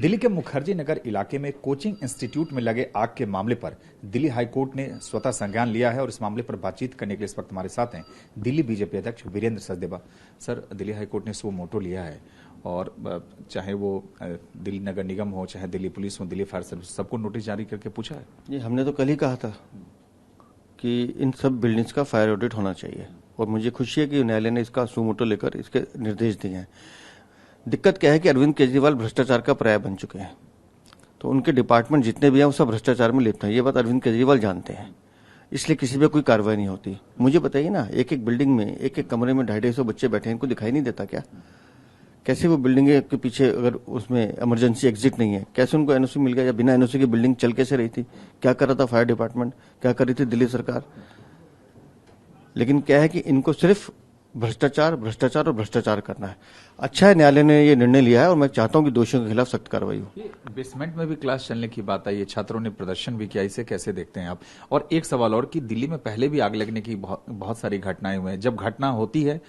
दिल्ली के मुखर्जी नगर इलाके में कोचिंग इंस्टीट्यूट में लगे आग के मामले पर दिल्ली हाईकोर्ट ने स्वतः संज्ञान लिया है और इस मामले पर बातचीत करने के लिए इस वक्त हमारे साथ हैं दिल्ली बीजेपी अध्यक्ष वीरेंद्र सचदेवा। सर, दिल्ली हाईकोर्ट ने सो मोटो लिया है और चाहे वो दिल्ली नगर निगम हो, चाहे दिल्ली पुलिस हो, दिल्ली फायर सर्विस, सबको नोटिस जारी करके पूछा है। ये हमने तो कल ही कहा था कि इन सब बिल्डिंग्स का फायर ऑडिट होना चाहिए और मुझे खुशी है कि न्यायालय ने इसका सुमोटो लेकर इसके निर्देश दिए हैं। दिक्कत क्या है कि अरविंद केजरीवाल भ्रष्टाचार का पर्याय बन चुके हैं, तो उनके डिपार्टमेंट जितने भी हैं वो सब भ्रष्टाचार में लिप्त हैं। ये बात अरविंद केजरीवाल जानते हैं, इसलिए किसी पे कोई कार्रवाई नहीं होती। मुझे बताइए ना, एक एक बिल्डिंग में एक एक कमरे में 250 बच्चे बैठे हैं, इनको दिखाई नहीं देता क्या? कैसे वो बिल्डिंग के पीछे अगर उसमें इमरजेंसी एग्जिट नहीं है, कैसे उनको एनओसी मिल गया? या बिना एनओसी की बिल्डिंग चल कैसे रही थी? क्या कर रहा था फायर डिपार्टमेंट, क्या कर रही थी दिल्ली सरकार? लेकिन क्या है कि इनको सिर्फ भ्रष्टाचार भ्रष्टाचार और भ्रष्टाचार करना है। अच्छा है न्यायालय ने ये निर्णय लिया है और मैं चाहता हूं कि दोषियों के खिलाफ सख्त कार्रवाई हो। बेसमेंट में भी क्लास चलने की बात आई है, छात्रों ने प्रदर्शन भी किया, इसे कैसे देखते हैं आप? और एक सवाल और कि दिल्ली में पहले भी आग लगने की बहुत सारी घटनाएं हुई हैं। जब घटना होती है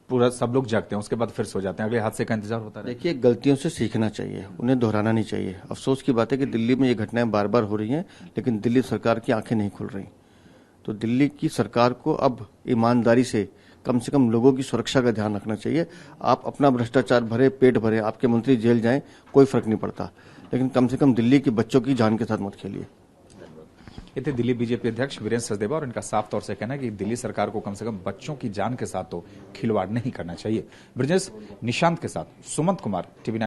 पूरा सब लोग जागते हैं, उसके बाद फिर सो जाते हैं, अगले हादसे का इंतजार होता है। देखिए, गलतियों से सीखना चाहिए, उन्हें दोहराना नहीं चाहिए। अफसोस की बात है कि दिल्ली में ये घटनाएं बार बार हो रही हैं, लेकिन दिल्ली सरकार की आंखें नहीं खुल रही। तो दिल्ली की सरकार को अब ईमानदारी से कम लोगों की सुरक्षा का ध्यान रखना चाहिए। आप अपना भ्रष्टाचार भरे पेट भरे, आपके मंत्री जेल जाएं, कोई फर्क नहीं पड़ता, लेकिन कम से कम दिल्ली के बच्चों की जान के साथ मत खेलिए। ये थे दिल्ली बीजेपी अध्यक्ष वीरेंद्र सचदेवा और इनका साफ तौर से कहना है कि दिल्ली सरकार को कम से कम बच्चों की जान के साथ तो खिलवाड़ नहीं करना चाहिए। ब्रिजेश निशांत के साथ सुमंत कुमार, टीवी